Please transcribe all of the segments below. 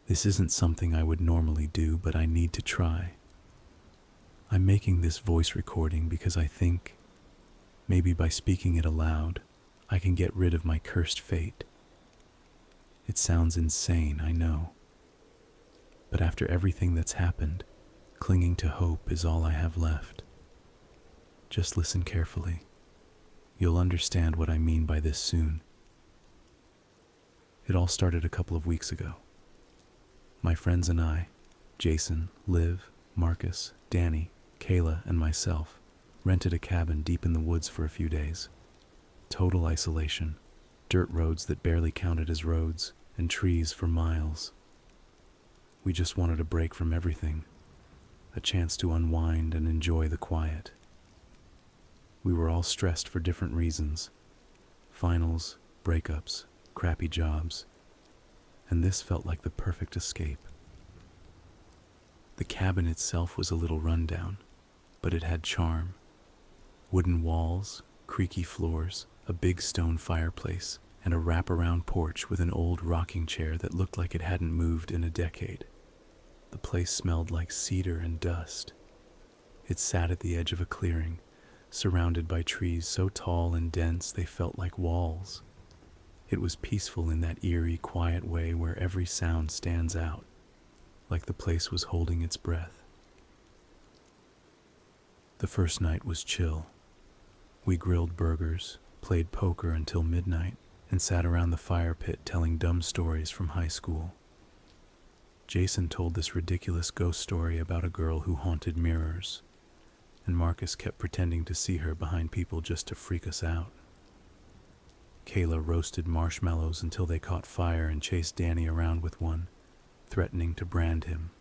This isn't something I would normally do, but I need to try. I'm making this voice recording because I think, maybe by speaking it aloud, I can get rid of my cursed fate. It sounds insane, I know. But after everything that's happened, clinging to hope is all I have left. Just listen carefully. You'll understand what I mean by this soon. It all started a couple of weeks ago. My friends and I, Jason, Liv, Marcus, Danny, Kayla, and myself, rented a cabin deep in the woods for a few days. Total isolation, dirt roads that barely counted as roads, and trees for miles. We just wanted a break from everything, a chance to unwind and enjoy the quiet. We were all stressed for different reasons. Finals, breakups, crappy jobs, and this felt like the perfect escape. The cabin itself was a little rundown, but it had charm. Wooden walls, creaky floors, a big stone fireplace, and a wraparound porch with an old rocking chair that looked like it hadn't moved in a decade. The place smelled like cedar and dust. It sat at the edge of a clearing, surrounded by trees so tall and dense they felt like walls. It was peaceful in that eerie, quiet way where every sound stands out, like the place was holding its breath. The first night was chill. We grilled burgers, played poker until midnight, and sat around the fire pit telling dumb stories from high school. Jason told this ridiculous ghost story about a girl who haunted mirrors, and Marcus kept pretending to see her behind people just to freak us out. Kayla roasted marshmallows until they caught fire and chased Danny around with one, threatening to brand him.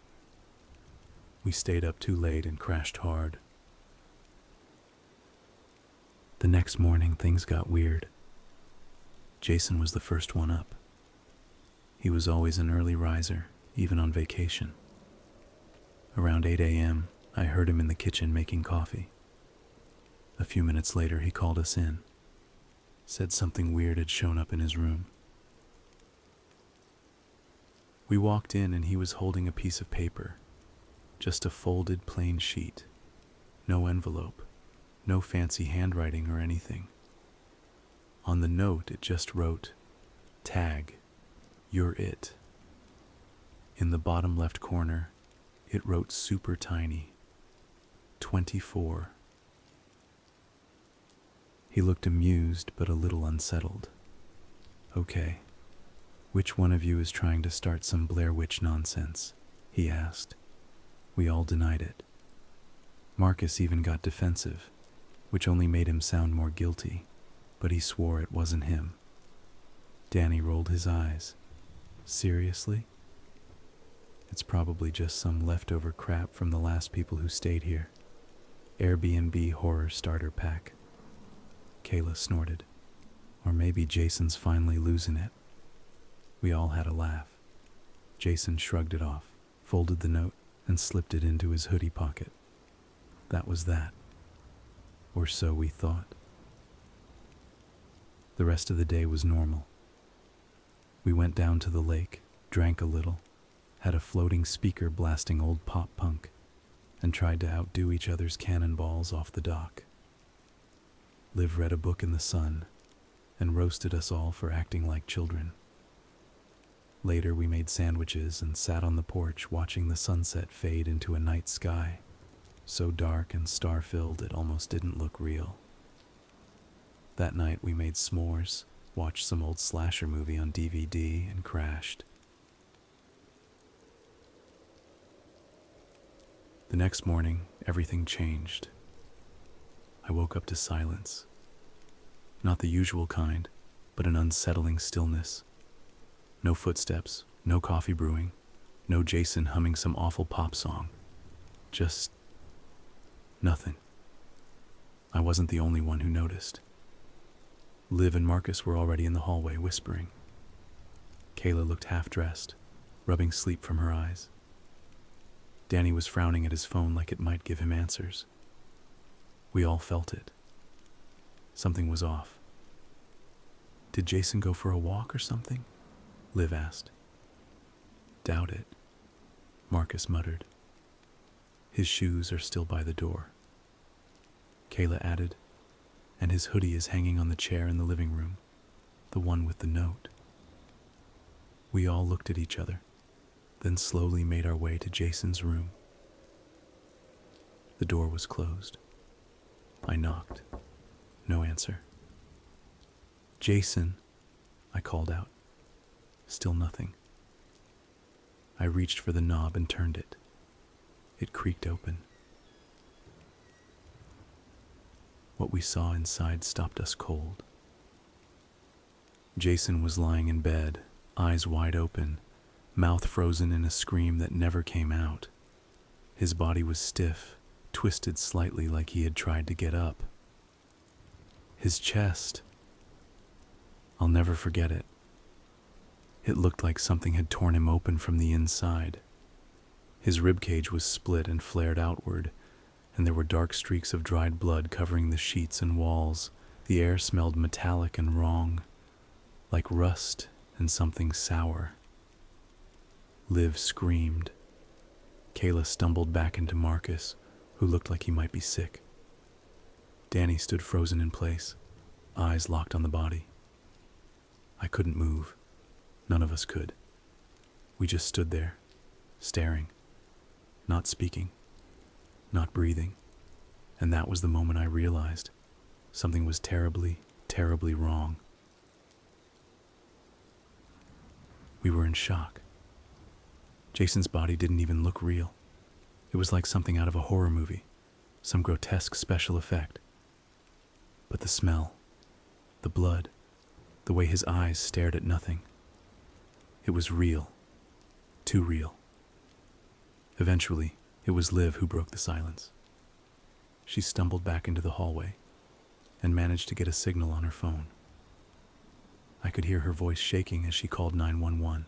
We stayed up too late and crashed hard. The next morning, things got weird. Jason was the first one up. He was always an early riser, even on vacation. Around 8 a.m., I heard him in the kitchen making coffee. A few minutes later, he called us in, said something weird had shown up in his room. We walked in and he was holding a piece of paper, just a folded plain sheet, no envelope, no fancy handwriting or anything. On the note, it just wrote, "Tag, you're it." In the bottom left corner, it wrote super tiny, 24. He looked amused but a little unsettled. "Okay, which one of you is trying to start some Blair Witch nonsense?" he asked. We all denied it. Marcus even got defensive, which only made him sound more guilty, but he swore it wasn't him. Danny rolled his eyes. "Seriously? It's probably just some leftover crap from the last people who stayed here. Airbnb horror starter pack." Kayla snorted. "Or maybe Jason's finally losing it." We all had a laugh. Jason shrugged it off, folded the note, and slipped it into his hoodie pocket. That was that. Or so we thought. The rest of the day was normal. We went down to the lake, drank a little, had a floating speaker blasting old pop punk, and tried to outdo each other's cannonballs off the dock. Liv read a book in the sun and roasted us all for acting like children. Later we made sandwiches and sat on the porch watching the sunset fade into a night sky, so dark and star-filled it almost didn't look real. That night we made s'mores, watched some old slasher movie on DVD, and crashed. The next morning, everything changed. I woke up to silence. Not the usual kind, but an unsettling stillness. No footsteps, no coffee brewing, no Jason humming some awful pop song. Just nothing. I wasn't the only one who noticed. Liv and Marcus were already in the hallway whispering. Kayla looked half-dressed, rubbing sleep from her eyes. Danny was frowning at his phone like it might give him answers. We all felt it. Something was off. "Did Jason go for a walk or something?" Liv asked. doubt it," Marcus muttered. "His shoes are still by the door," Kayla added, "and his hoodie is hanging on the chair in the living room, the one with the note." We all looked at each other, then slowly made our way to Jason's room. The door was closed. I knocked. No answer. "Jason," I called out. Still nothing. I reached for the knob and turned it. It creaked open. What we saw inside stopped us cold. Jason was lying in bed, eyes wide open, mouth frozen in a scream that never came out. His body was stiff, twisted slightly like he had tried to get up. His chest, I'll never forget it. It looked like something had torn him open from the inside. His ribcage was split and flared outward, and there were dark streaks of dried blood covering the sheets and walls. The air smelled metallic and wrong, like rust and something sour. Liv screamed. Kayla stumbled back into Marcus, who looked like he might be sick. Danny stood frozen in place, eyes locked on the body. I couldn't move. None of us could. We just stood there, staring, not speaking, not breathing. And that was the moment I realized something was terribly, terribly wrong. We were in shock. Jason's body didn't even look real. It was like something out of a horror movie, some grotesque special effect. But the smell, the blood, the way his eyes stared at nothing, it was real, too real. Eventually, it was Liv who broke the silence. She stumbled back into the hallway and managed to get a signal on her phone. I could hear her voice shaking as she called 911.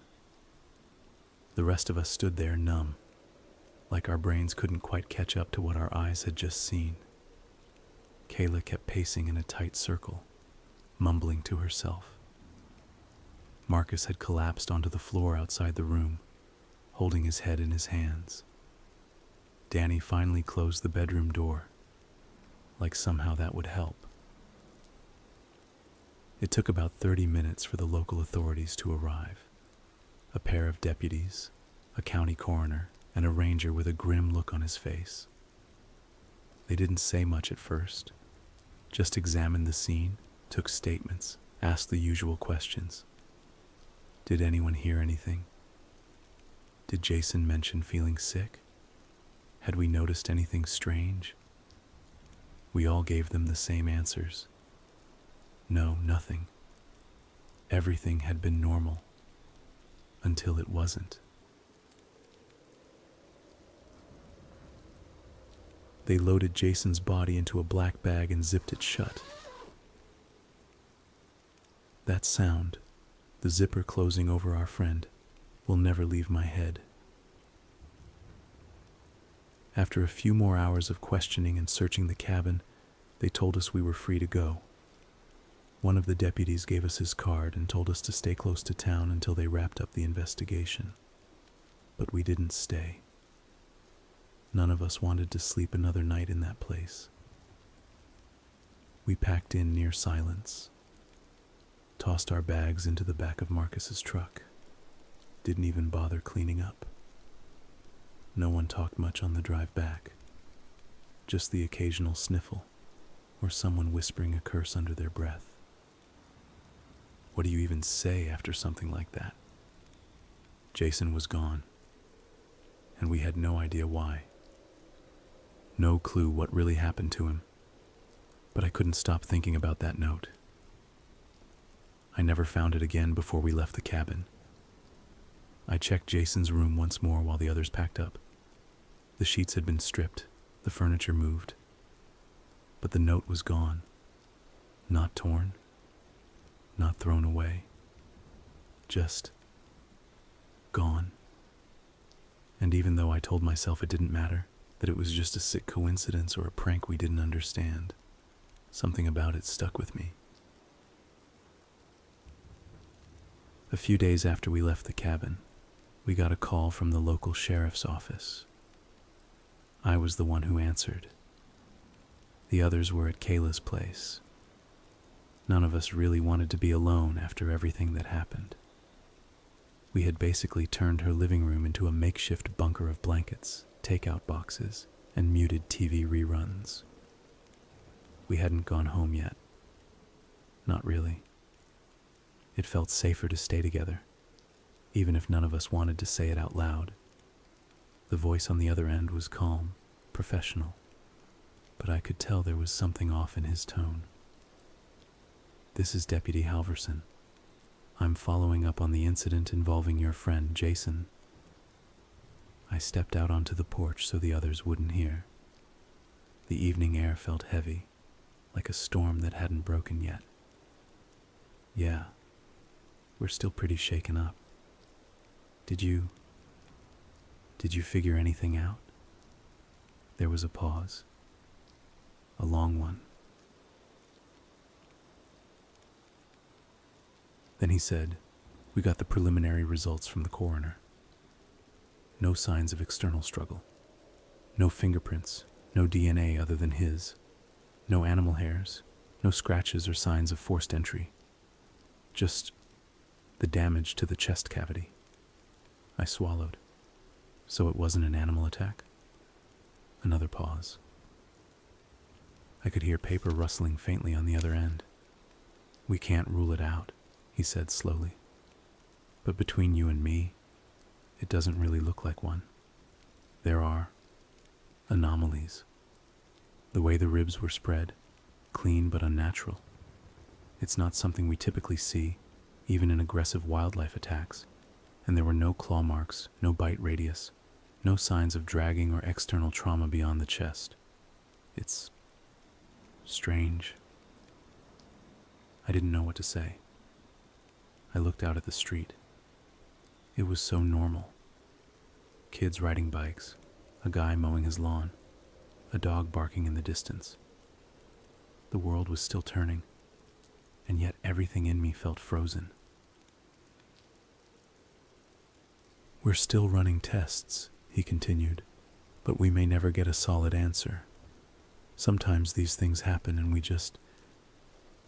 The rest of us stood there numb, like our brains couldn't quite catch up to what our eyes had just seen. Kayla kept pacing in a tight circle, mumbling to herself. Marcus had collapsed onto the floor outside the room, holding his head in his hands. Danny finally closed the bedroom door, like somehow that would help. It took about 30 minutes for the local authorities to arrive. A pair of deputies, a county coroner, and a ranger with a grim look on his face. They didn't say much at first, just examined the scene, took statements, asked the usual questions. Did anyone hear anything? Did Jason mention feeling sick? Had we noticed anything strange? We all gave them the same answers. No, nothing. Everything had been normal. Until it wasn't. They loaded Jason's body into a black bag and zipped it shut. That sound, the zipper closing over our friend, will never leave my head. After a few more hours of questioning and searching the cabin, they told us we were free to go. One of the deputies gave us his card and told us to stay close to town until they wrapped up the investigation. But we didn't stay. None of us wanted to sleep another night in that place. We packed in near silence, tossed our bags into the back of Marcus's truck, didn't even bother cleaning up. No one talked much on the drive back, just the occasional sniffle or someone whispering a curse under their breath. What do you even say after something like that? Jason was gone, and we had no idea why. No clue what really happened to him, but I couldn't stop thinking about that note. I never found it again before we left the cabin. I checked Jason's room once more while the others packed up. The sheets had been stripped, the furniture moved, but the note was gone. Not torn, not thrown away, just gone. And even though I told myself it didn't matter, that it was just a sick coincidence or a prank we didn't understand, something about it stuck with me. A few days after we left the cabin, We got a call from the local sheriff's office. I was the one who answered. The others were at Kayla's place. None of us really wanted to be alone after everything that happened. We had basically turned her living room into a makeshift bunker of blankets, takeout boxes, and muted TV reruns. We hadn't gone home yet. Not really. It felt safer to stay together, even if none of us wanted to say it out loud. The voice on the other end was calm, professional, but I could tell there was something off in his tone. "This is Deputy Halverson. I'm following up on the incident involving your friend, Jason." I stepped out onto the porch so the others wouldn't hear. The evening air felt heavy, like a storm that hadn't broken yet. "Yeah, we're still pretty shaken up. Did you figure anything out?" There was a pause. A long one. Then he said, "We got the preliminary results from the coroner. No signs of external struggle. No fingerprints, no DNA other than his. No animal hairs, no scratches or signs of forced entry. Just the damage to the chest cavity." I swallowed. "So it wasn't an animal attack?" Another pause. I could hear paper rustling faintly on the other end. "We can't rule it out," he said slowly. "But between you and me, it doesn't really look like one. There are anomalies. The way the ribs were spread, clean but unnatural. It's not something we typically see, even in aggressive wildlife attacks. And there were no claw marks, no bite radius, no signs of dragging or external trauma beyond the chest. It's strange." I didn't know what to say. I looked out at the street. It was so normal. Kids riding bikes, a guy mowing his lawn, a dog barking in the distance. The world was still turning, and yet everything in me felt frozen. "We're still running tests," he continued, "but we may never get a solid answer. Sometimes these things happen and we just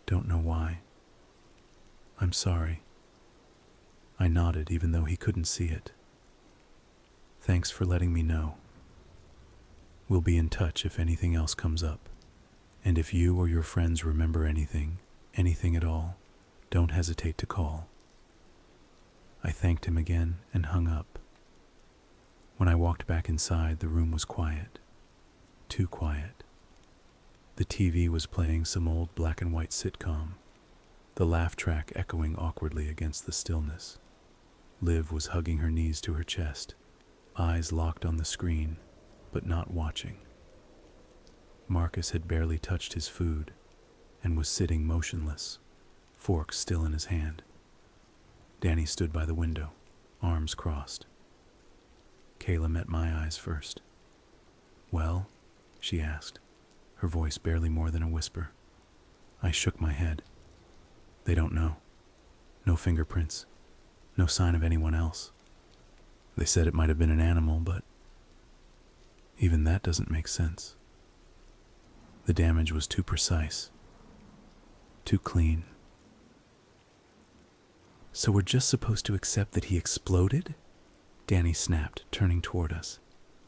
don't know why. I'm sorry." I nodded even though he couldn't see it. "Thanks for letting me know. We'll be in touch if anything else comes up. And if you or your friends remember anything at all, don't hesitate to call." I thanked him again and hung up. When I walked back inside, the room was quiet. Too quiet. The TV was playing some old black and white sitcom, the laugh track echoing awkwardly against the stillness. Liv was hugging her knees to her chest, eyes locked on the screen, but not watching. Marcus had barely touched his food and was sitting motionless, fork still in his hand. Danny stood by the window, arms crossed. Kayla met my eyes first. "Well?" she asked, her voice barely more than a whisper. I shook my head. "They don't know. No fingerprints. No sign of anyone else. They said it might have been an animal, but even that doesn't make sense. The damage was too precise. Too clean." "So we're just supposed to accept that he exploded?" Danny snapped, turning toward us.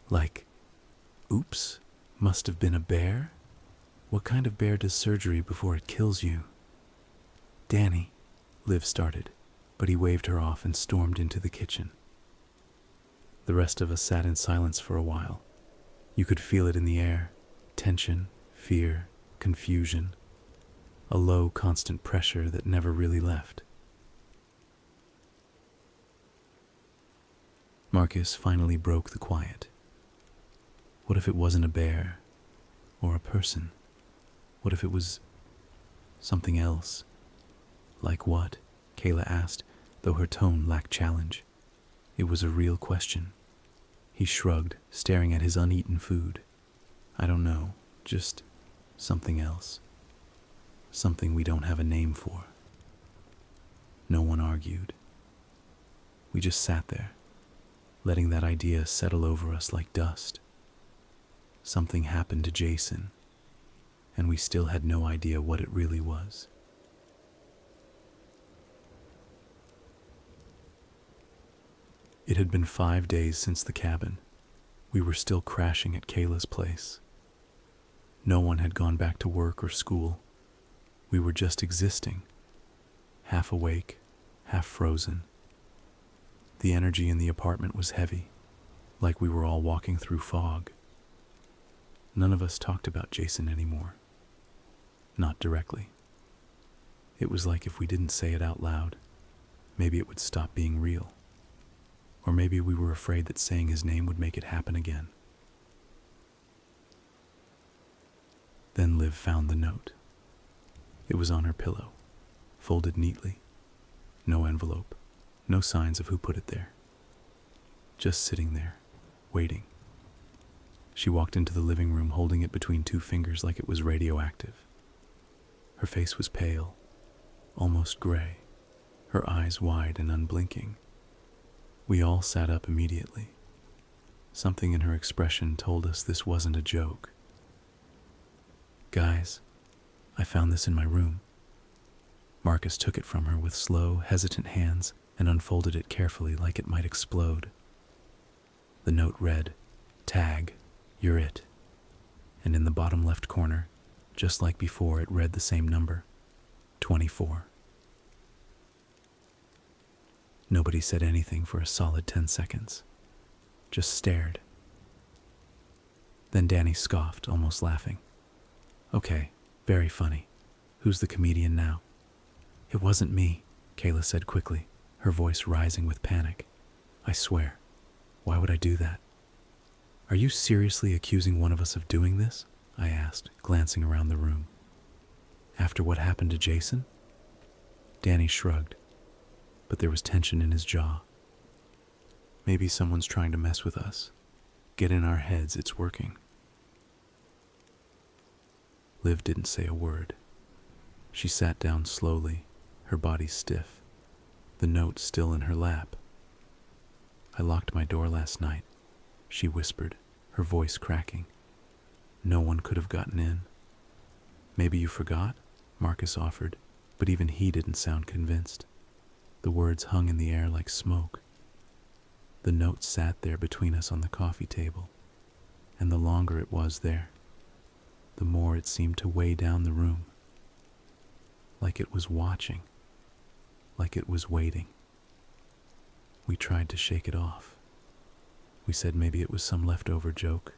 "Like, oops, must have been a bear? What kind of bear does surgery before it kills you?" "Danny," Liv started, but he waved her off and stormed into the kitchen. The rest of us sat in silence for a while. You could feel it in the air. Tension, fear, confusion. A low, constant pressure that never really left. Marcus finally broke the quiet. What if it wasn't a bear? Or a person? What if it was something else? "Like what?" Kayla asked, though her tone lacked challenge. It was a real question. He shrugged, staring at his uneaten food. "I don't know, just something else. Something we don't have a name for." No one argued. We just sat there, letting that idea settle over us like dust. Something happened to Jason, and we still had no idea what it really was. It had been 5 days since the cabin. We were still crashing at Kayla's place. No one had gone back to work or school. We were just existing, half awake, half frozen. The energy in the apartment was heavy, like we were all walking through fog. None of us talked about Jason anymore. Not directly. It was like if we didn't say it out loud, maybe it would stop being real. Or maybe we were afraid that saying his name would make it happen again. Then Liv found the note. It was on her pillow, folded neatly. No envelope, no signs of who put it there. Just sitting there, waiting. She walked into the living room holding it between 2 fingers like it was radioactive. Her face was pale, almost gray, her eyes wide and unblinking. We all sat up immediately. Something in her expression told us this wasn't a joke. "Guys, I found this in my room." Marcus took it from her with slow, hesitant hands and unfolded it carefully like it might explode. The note read, "Tag, you're it." And in the bottom left corner, just like before, it read the same number, 24. Nobody said anything for a solid 10 seconds. Just stared. Then Danny scoffed, almost laughing. "Okay, very funny. Who's the comedian now?" "It wasn't me," Kayla said quickly, her voice rising with panic. "I swear. Why would I do that?" "Are you seriously accusing one of us of doing this?" I asked, glancing around the room. "After what happened to Jason?" Danny shrugged, but there was tension in his jaw. "Maybe someone's trying to mess with us. Get in our heads, it's working." Liv didn't say a word. She sat down slowly, her body stiff, the note still in her lap. "I locked my door last night," she whispered, her voice cracking. "No one could have gotten in." "Maybe you forgot?" Marcus offered, but even he didn't sound convinced. The words hung in the air like smoke. The note sat there between us on the coffee table, and the longer it was there, the more it seemed to weigh down the room. Like it was watching, like it was waiting. We tried to shake it off. We said maybe it was some leftover joke.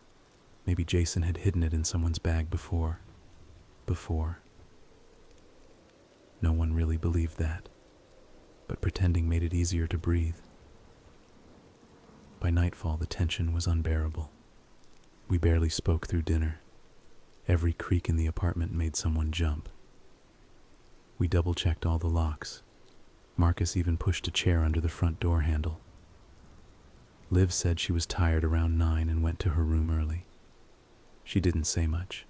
Maybe Jason had hidden it in someone's bag before. No one really believed that, but pretending made it easier to breathe. By nightfall, the tension was unbearable. We barely spoke through dinner. Every creak in the apartment made someone jump. We double-checked all the locks. Marcus even pushed a chair under the front door handle. Liv said she was tired around 9 and went to her room early. She didn't say much,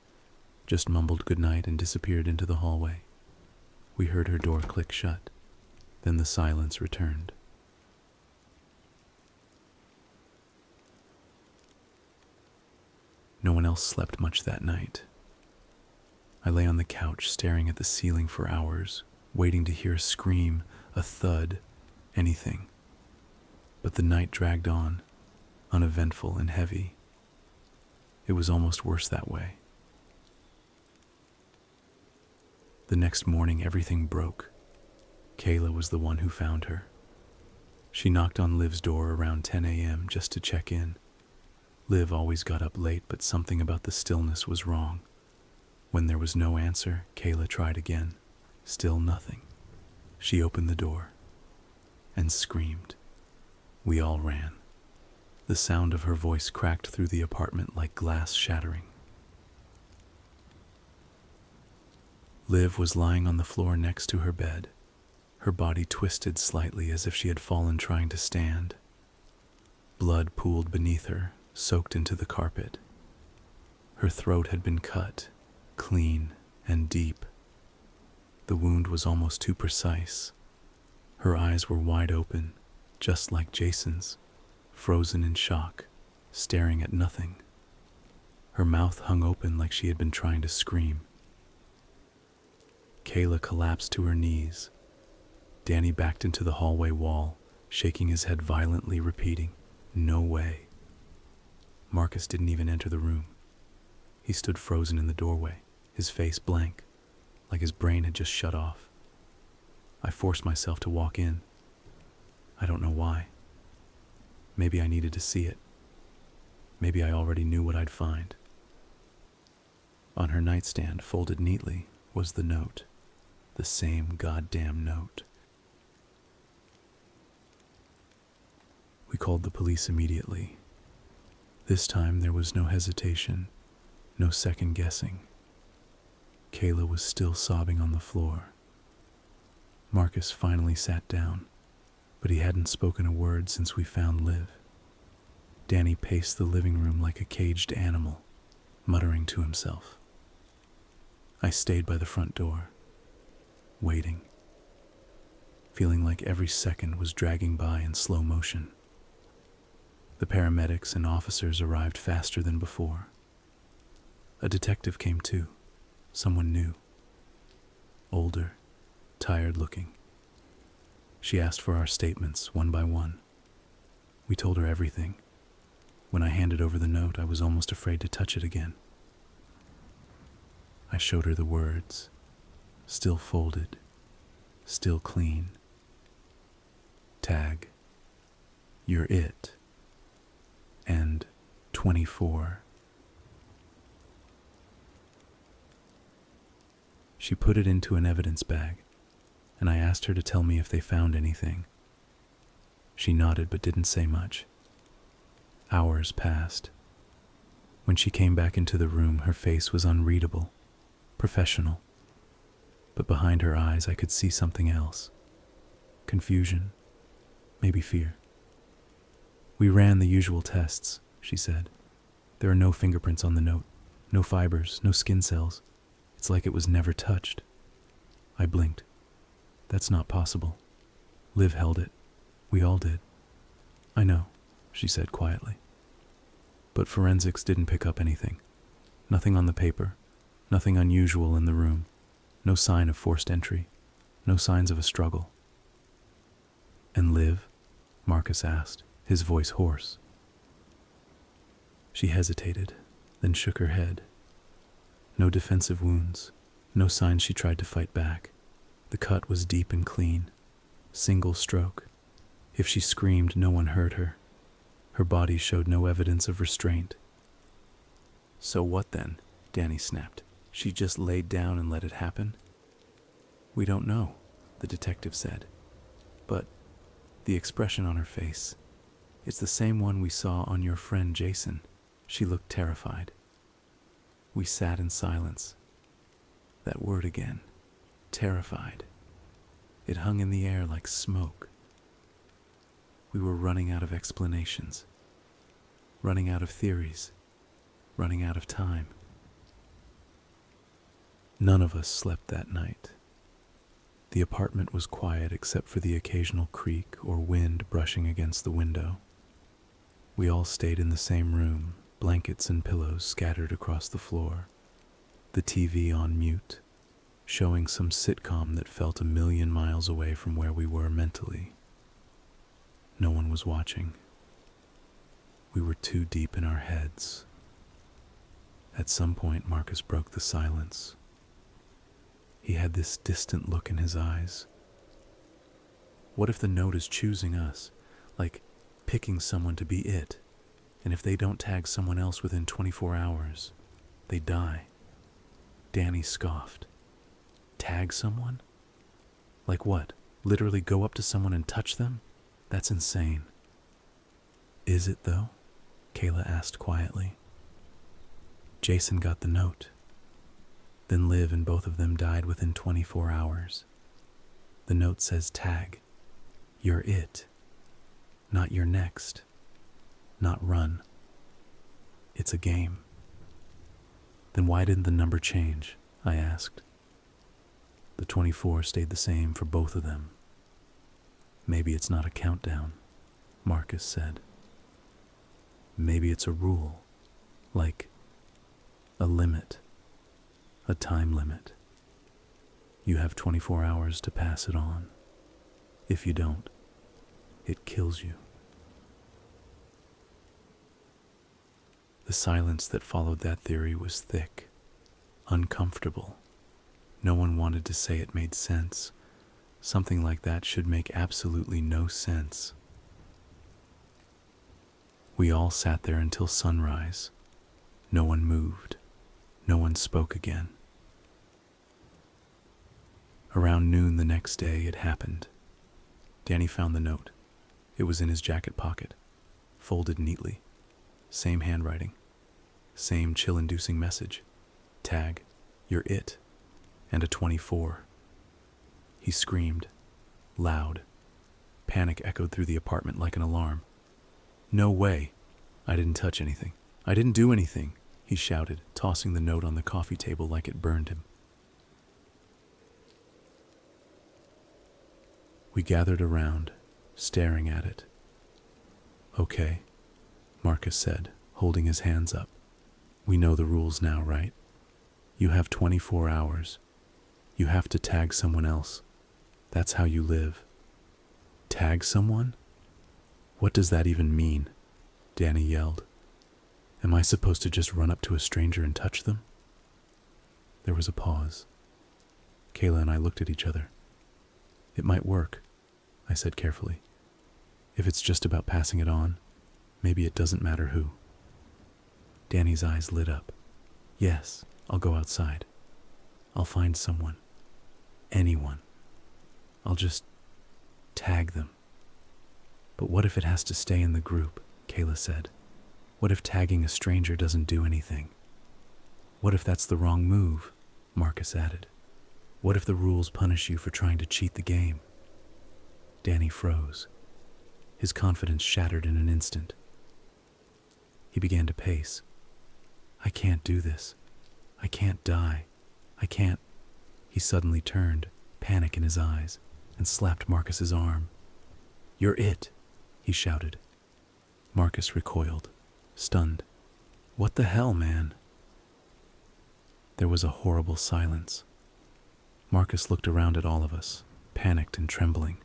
just mumbled goodnight and disappeared into the hallway. We heard her door click shut. Then the silence returned. No one else slept much that night. I lay on the couch staring at the ceiling for hours, waiting to hear a scream, a thud, anything. But the night dragged on, uneventful and heavy. It was almost worse that way. The next morning, everything broke. Kayla was the one who found her. She knocked on Liv's door around 10 a.m. just to check in. Liv always got up late, but something about the stillness was wrong. When there was no answer, Kayla tried again. Still nothing. She opened the door and screamed. We all ran. The sound of her voice cracked through the apartment like glass shattering. Liv was lying on the floor next to her bed, her body twisted slightly as if she had fallen trying to stand. Blood pooled beneath her, soaked into the carpet. Her throat had been cut, clean and deep. The wound was almost too precise. Her eyes were wide open, just like Jason's, frozen in shock, staring at nothing. Her mouth hung open like she had been trying to scream. Kayla collapsed to her knees. Danny backed into the hallway wall, shaking his head violently, repeating, "No way." Marcus didn't even enter the room. He stood frozen in the doorway, his face blank, like his brain had just shut off. I forced myself to walk in. I don't know why. Maybe I needed to see it. Maybe I already knew what I'd find. On her nightstand, folded neatly, was the note. The same goddamn note. We called the police immediately. This time there was no hesitation, no second guessing. Kayla was still sobbing on the floor. Marcus finally sat down, but he hadn't spoken a word since we found Liv. Danny paced the living room like a caged animal, muttering to himself. I stayed by the front door, waiting, feeling like every second was dragging by in slow motion. The paramedics and officers arrived faster than before. A detective came too, someone new, older, tired-looking. She asked for our statements one by one. We told her everything. When I handed over the note, I was almost afraid to touch it again. I showed her the words, still folded, still clean. Tag, you're it. And 24. She put it into an evidence bag, and I asked her to tell me if they found anything. She nodded but didn't say much. Hours passed. When she came back into the room, her face was unreadable, professional. But behind her eyes, I could see something else. Confusion, maybe fear. "We ran the usual tests," she said. "There are no fingerprints on the note, no fibers, no skin cells. It's like it was never touched." I blinked. "That's not possible. Liv held it. We all did." "I know," she said quietly. "But forensics didn't pick up anything. Nothing on the paper, nothing unusual in the room, no sign of forced entry, no signs of a struggle." "And Liv?" Marcus asked, his voice hoarse. She hesitated, then shook her head. No defensive wounds, no sign she tried to fight back. The cut was deep and clean, single stroke. If she screamed, no one heard her. Her body showed no evidence of restraint. "So what then?" Danny snapped. "She just laid down and let it happen?" "We don't know," the detective said. "But the expression on her face, it's the same one we saw on your friend Jason." She looked terrified. We sat in silence. That word again, terrified. It hung in the air like smoke. We were running out of explanations, running out of theories, running out of time. None of us slept that night. The apartment was quiet except for the occasional creak or wind brushing against the window. We all stayed in the same room, blankets and pillows scattered across the floor, the TV on mute, showing some sitcom that felt 1,000,000 miles away from where we were mentally. No one was watching. We were too deep in our heads. At some point, Marcus broke the silence. He had this distant look in his eyes. "What if the note is choosing us, like picking someone to be it? And if they don't tag someone else within 24 hours, they die?" Danny scoffed. "Tag someone? Like what? Literally go up to someone and touch them? That's insane." "Is it though?" Kayla asked quietly. "Jason got the note. Then Liv and both of them died within 24 hours. The note says tag. You're it. Not you're next. Not run. It's a game." "Then why didn't the number change?" I asked. "The 24 stayed the same for both of them." "Maybe it's not a countdown," Marcus said. Maybe it's a rule, like a limit, a time limit. You have 24 hours to pass it on. If you don't, it kills you. The silence that followed that theory was thick, uncomfortable. No one wanted to say it made sense. Something like that should make absolutely no sense. We all sat there until sunrise. No one moved. No one spoke again. Around noon the next day, it happened. Danny found the note. It was in his jacket pocket, folded neatly. Same handwriting. Same chill-inducing message. Tag, you're it. And a 24. He screamed, loud. Panic echoed through the apartment like an alarm. No way. I didn't touch anything. I didn't do anything, he shouted, tossing the note on the coffee table like it burned him. We gathered around, staring at it. Okay, Marcus said, holding his hands up. We know the rules now, right? You have 24 hours. You have to tag someone else. That's how you live. Tag someone? What does that even mean? Danny yelled. Am I supposed to just run up to a stranger and touch them? There was a pause. Kayla and I looked at each other. It might work, I said carefully. If it's just about passing it on, maybe it doesn't matter who. Danny's eyes lit up. Yes, I'll go outside. I'll find someone. Anyone. I'll just tag them. But what if it has to stay in the group? Kayla said. What if tagging a stranger doesn't do anything? What if that's the wrong move? Marcus added. What if the rules punish you for trying to cheat the game? Danny froze. His confidence shattered in an instant. He began to pace. I can't do this. I can't die. I can't. He suddenly turned, panic in his eyes, and slapped Marcus's arm. You're it, he shouted. Marcus recoiled, stunned. What the hell, man? There was a horrible silence. Marcus looked around at all of us, panicked and trembling.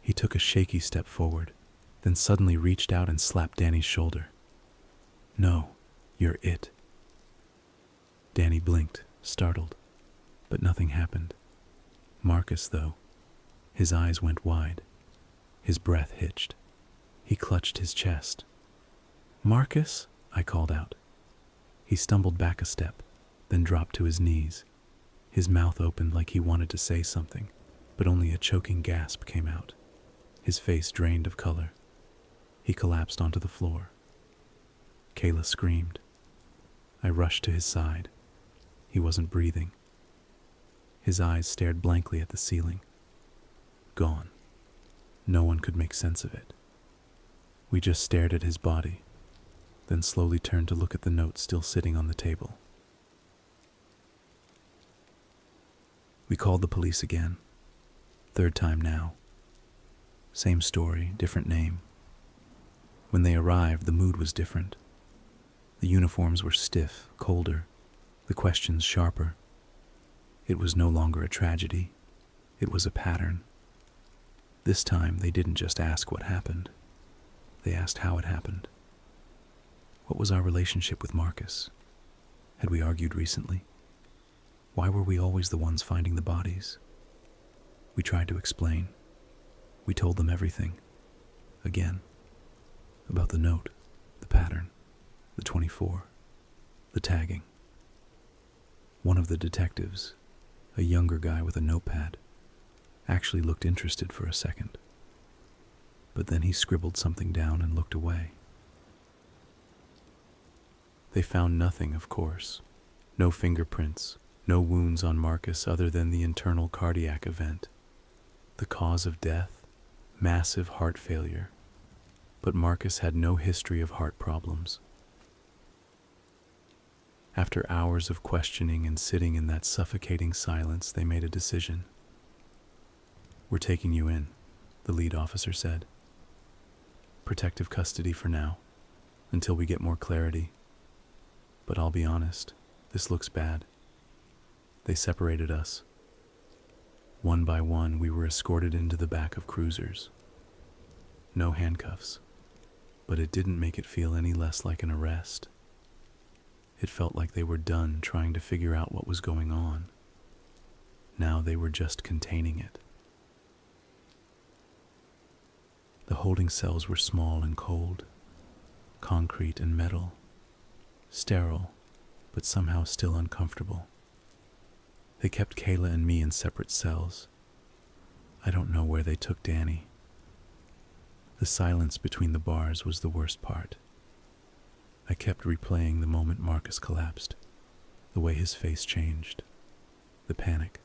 He took a shaky step forward, then suddenly reached out and slapped Danny's shoulder. No, you're it. Danny blinked, startled, but nothing happened. Marcus, though, his eyes went wide. His breath hitched. He clutched his chest. Marcus, I called out. He stumbled back a step, then dropped to his knees. His mouth opened like he wanted to say something, but only a choking gasp came out. His face drained of color. He collapsed onto the floor. Kayla screamed. I rushed to his side. He wasn't breathing. His eyes stared blankly at the ceiling. Gone. No one could make sense of it. We just stared at his body, then slowly turned to look at the note still sitting on the table. We called the police again. Third time now. Same story, different name. When they arrived, the mood was different. The uniforms were stiff, colder, the questions sharper. It was no longer a tragedy. It was a pattern. This time, they didn't just ask what happened. They asked how it happened. What was our relationship with Marcus? Had we argued recently? Why were we always the ones finding the bodies? We tried to explain. We told them everything. Again. About the note, the pattern, the 24, the tagging. One of the detectives, a younger guy with a notepad, actually looked interested for a second. But then he scribbled something down and looked away. They found nothing, of course. No fingerprints, no wounds on Marcus other than the internal cardiac event. The cause of death? Massive heart failure. But Marcus had no history of heart problems. After hours of questioning and sitting in that suffocating silence, they made a decision. We're taking you in, the lead officer said. Protective custody for now. until we get more clarity. But I'll be honest, this looks bad. They separated us. One by one, we were escorted into the back of cruisers. No handcuffs, but it didn't make it feel any less like an arrest. It felt like they were done trying to figure out what was going on. Now they were just containing it. The holding cells were small and cold, concrete and metal, sterile, but somehow still uncomfortable. They kept Kayla and me in separate cells. I don't know where they took Danny. The silence between the bars was the worst part. I kept replaying the moment Marcus collapsed, the way his face changed, the panic,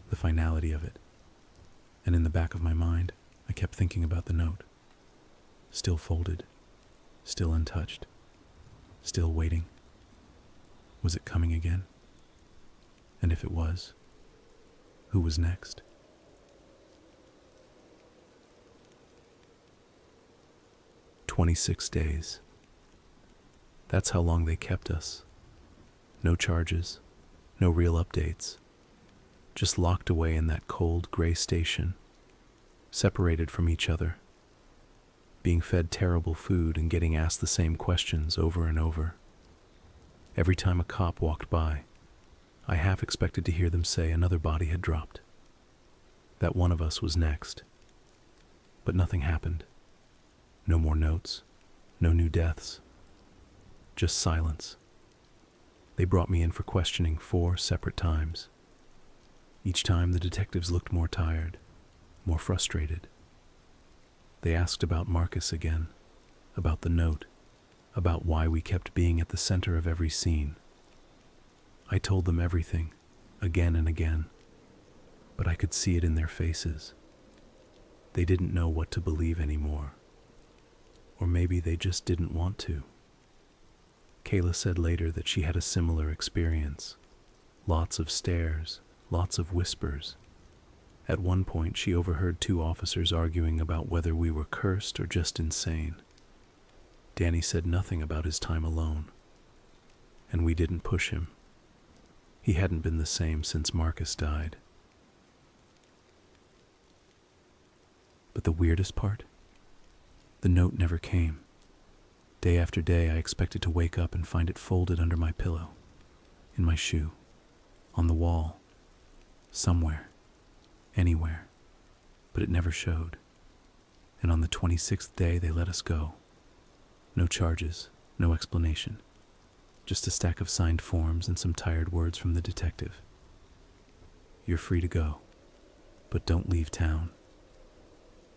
the finality of it. And in the back of my mind, I kept thinking about the note. Still folded, still untouched, still waiting. Was it coming again? And if it was, who was next? "26 days. That's how long they kept us. No charges, no real updates. Just locked away in that cold, gray station, separated from each other, being fed terrible food and getting asked the same questions over and over. Every time a cop walked by, I half expected to hear them say another body had dropped, that one of us was next. But nothing happened. No more notes, no new deaths, just silence. They brought me in for questioning 4 separate times. Each time the detectives looked more tired, more frustrated. They asked about Marcus again, about the note, about why we kept being at the center of every scene. I told them everything, again and again, but I could see it in their faces. They didn't know what to believe anymore. Or maybe they just didn't want to. Kayla said later that she had a similar experience. Lots of stares, lots of whispers. At one point, she overheard 2 officers arguing about whether we were cursed or just insane. Danny said nothing about his time alone, and we didn't push him. He hadn't been the same since Marcus died. But the weirdest part? The note never came. Day after day, I expected to wake up and find it folded under my pillow, in my shoe, on the wall, somewhere, anywhere, but it never showed. And on the 26th day, they let us go. No charges, no explanation, just a stack of signed forms and some tired words from the detective. "You're free to go, but don't leave town."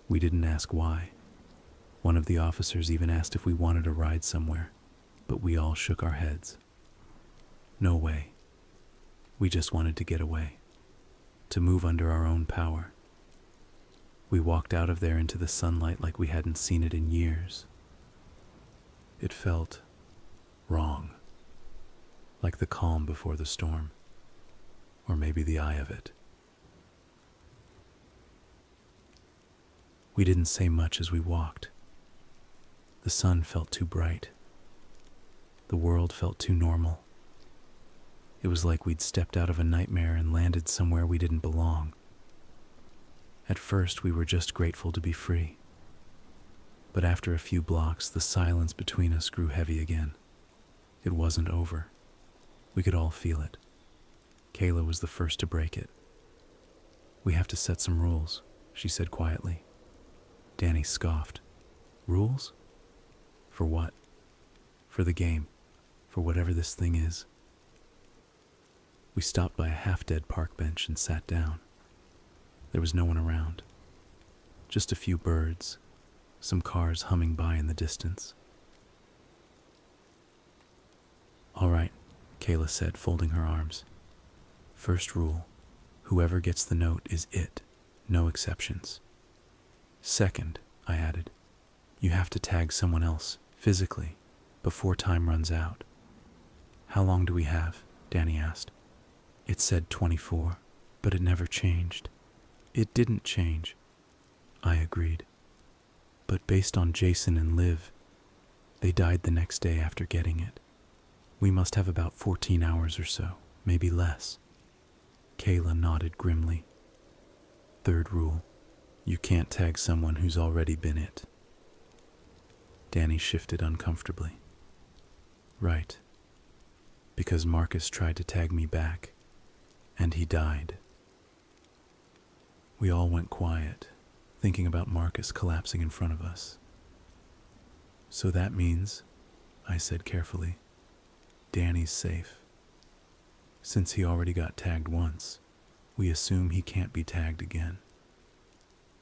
We didn't ask why. One of the officers even asked if we wanted a ride somewhere, but we all shook our heads. No way. We just wanted to get away, to move under our own power. We walked out of there into the sunlight like we hadn't seen it in years. It felt wrong, like the calm before the storm, or maybe the eye of it. We didn't say much as we walked. The sun felt too bright. The world felt too normal. It was like we'd stepped out of a nightmare and landed somewhere we didn't belong. At first, we were just grateful to be free. But after a few blocks, the silence between us grew heavy again. It wasn't over. We could all feel it. Kayla was the first to break it. "We have to set some rules," she said quietly. Danny scoffed. "Rules? For what?" "For the game. For whatever this thing is." We stopped by a half-dead park bench and sat down. There was no one around. Just a few birds, some cars humming by in the distance. "All right," Kayla said, folding her arms. "First rule, whoever gets the note is it, no exceptions. Second," I added, "you have to tag someone else, physically, before time runs out." "How long do we have?" Danny asked. "It said 24, but it never changed." "It didn't change," I agreed. "But based on Jason and Liv, They died the next day after getting it. We must have about 14 hours or so, maybe less. Kayla nodded grimly. Third rule, you can't tag someone who's already been it. Danny shifted uncomfortably. Right. Because Marcus tried to tag me back, and he died. We all went quiet, thinking about Marcus collapsing in front of us. So that means, I said carefully, Danny's safe. Since he already got tagged once, we assume he can't be tagged again.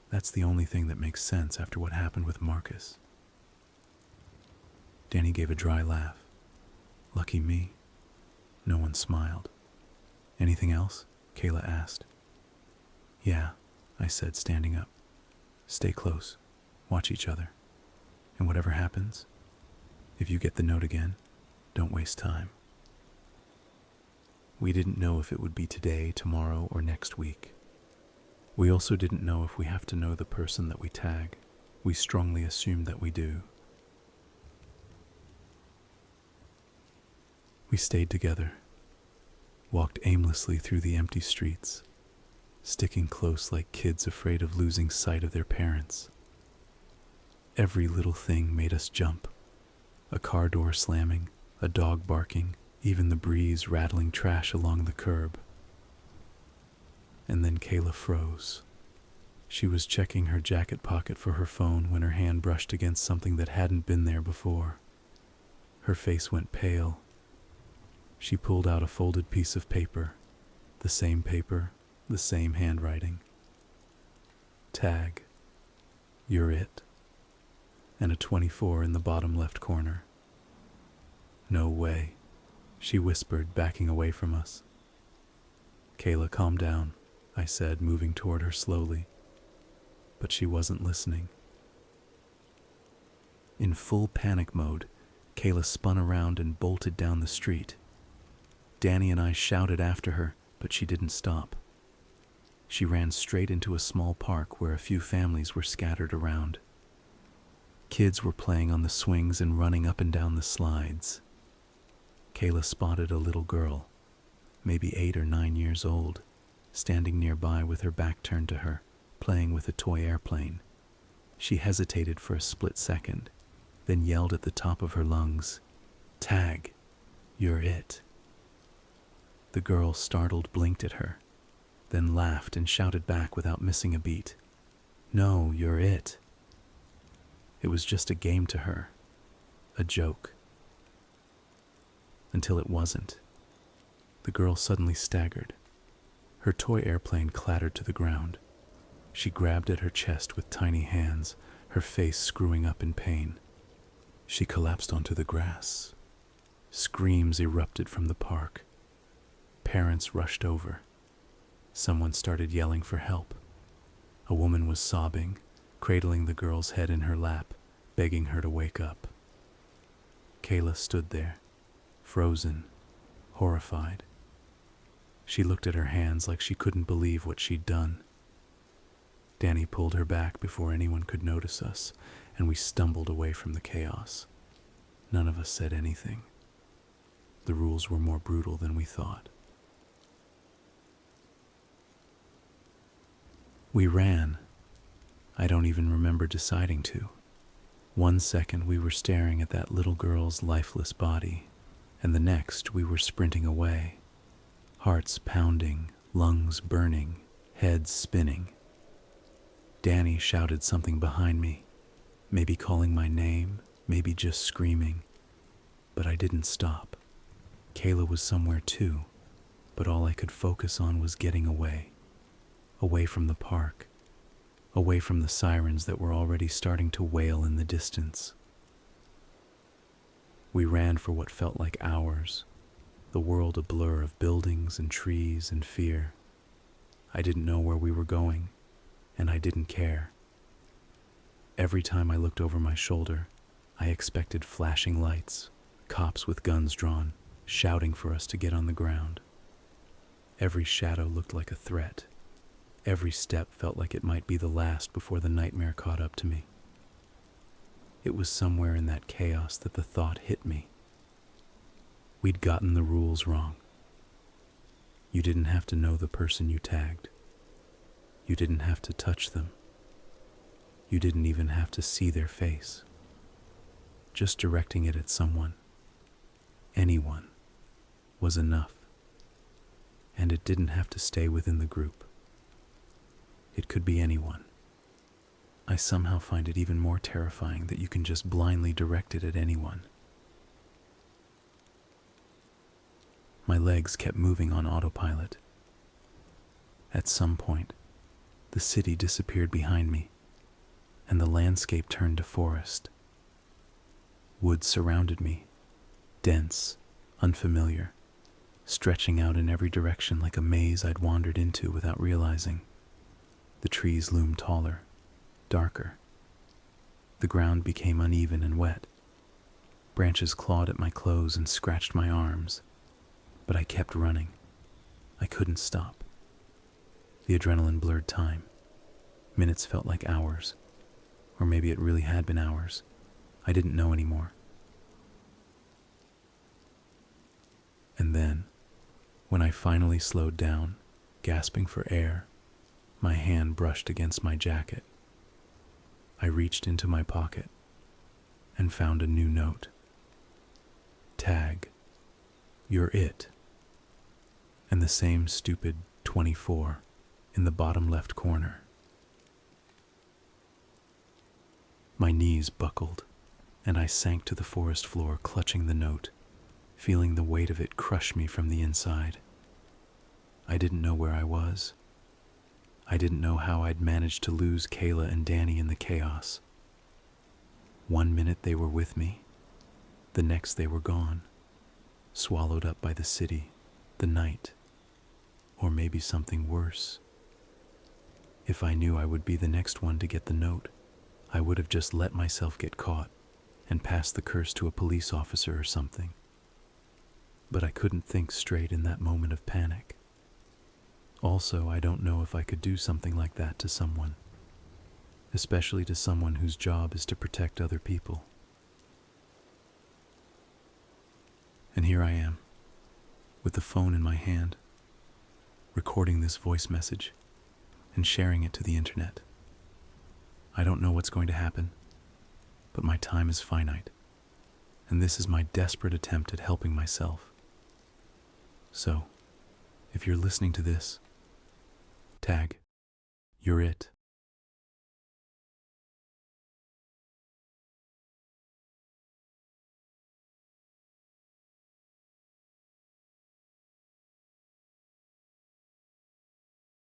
That's the only thing that makes sense after what happened with Marcus. Danny gave a dry laugh. Lucky me. No one smiled. Anything else? Kayla asked. Yeah, I said, standing up. Stay close. Watch each other. And whatever happens, if you get the note again, don't waste time. We didn't know if it would be today, tomorrow, or next week. We also didn't know if we have to know the person that we tag. We strongly assumed that we do. We stayed together, walked aimlessly through the empty streets, sticking close like kids afraid of losing sight of their parents. Every little thing made us jump. A car door slamming, a dog barking, even the breeze rattling trash along the curb. And then Kayla froze. She was checking her jacket pocket for her phone when her hand brushed against something that hadn't been there before. Her face went pale. She pulled out a folded piece of paper, the same handwriting. Tag. You're it. And a 24 in the bottom left corner. No way, she whispered, backing away from us. Kayla, calm down, I said, moving toward her slowly. But she wasn't listening. In full panic mode, Kayla spun around and bolted down the street. Danny and I shouted after her, but she didn't stop. She ran straight into a small park where a few families were scattered around. Kids were playing on the swings and running up and down the slides. Kayla spotted a little girl, maybe 8 or 9 years old, standing nearby with her back turned to her, playing with a toy airplane. She hesitated for a split second, then yelled at the top of her lungs, "Tag, you're it." The girl, startled, blinked at her, then laughed and shouted back without missing a beat, "No, you're it." It was just a game to her, a joke. Until it wasn't. The girl suddenly staggered. Her toy airplane clattered to the ground. She grabbed at her chest with tiny hands, her face screwing up in pain. She collapsed onto the grass. Screams erupted from the park. Parents rushed over. Someone started yelling for help. A woman was sobbing, cradling the girl's head in her lap, begging her to wake up. Kayla stood there, frozen, horrified. She looked at her hands like she couldn't believe what she'd done. Danny pulled her back before anyone could notice us, and we stumbled away from the chaos. None of us said anything. The rules were more brutal than we thought. We ran. I don't even remember deciding to. 1 second we were staring at that little girl's lifeless body, and the next we were sprinting away. Hearts pounding, lungs burning, heads spinning. Danny shouted something behind me, maybe calling my name, maybe just screaming. But I didn't stop. Kayla was somewhere too, but all I could focus on was getting away. Away from the park, away from the sirens that were already starting to wail in the distance. We ran for what felt like hours, the world a blur of buildings and trees and fear. I didn't know where we were going, and I didn't care. Every time I looked over my shoulder, I expected flashing lights, cops with guns drawn, shouting for us to get on the ground. Every shadow looked like a threat. Every step felt like it might be the last before the nightmare caught up to me. It was somewhere in that chaos that the thought hit me. We'd gotten the rules wrong. You didn't have to know the person you tagged. You didn't have to touch them. You didn't even have to see their face. Just directing it at someone, anyone, was enough. And it didn't have to stay within the group. It could be anyone. I somehow find it even more terrifying that you can just blindly direct it at anyone. My legs kept moving on autopilot. At some point, the city disappeared behind me, and the landscape turned to forest. Woods surrounded me, dense, unfamiliar, stretching out in every direction like a maze I'd wandered into without realizing. The trees loomed taller, darker. The ground became uneven and wet. Branches clawed at my clothes and scratched my arms, but I kept running. I couldn't stop. The adrenaline blurred time. Minutes felt like hours, or maybe it really had been hours. I didn't know anymore. And then, when I finally slowed down, gasping for air, my hand brushed against my jacket. I reached into my pocket and found a new note. Tag, you're it. And the same stupid 24 in the bottom left corner. My knees buckled, and I sank to the forest floor, clutching the note, feeling the weight of it crush me from the inside. I didn't know where I was. I didn't know how I'd managed to lose Kayla and Danny in the chaos. 1 minute they were with me, the next they were gone, swallowed up by the city, the night, or maybe something worse. If I knew I would be the next one to get the note, I would have just let myself get caught and passed the curse to a police officer or something. But I couldn't think straight in that moment of panic. Also, I don't know if I could do something like that to someone, especially to someone whose job is to protect other people. And here I am, with the phone in my hand, recording this voice message and sharing it to the internet. I don't know what's going to happen, but my time is finite, and this is my desperate attempt at helping myself. So, if you're listening to this, tag, you're it.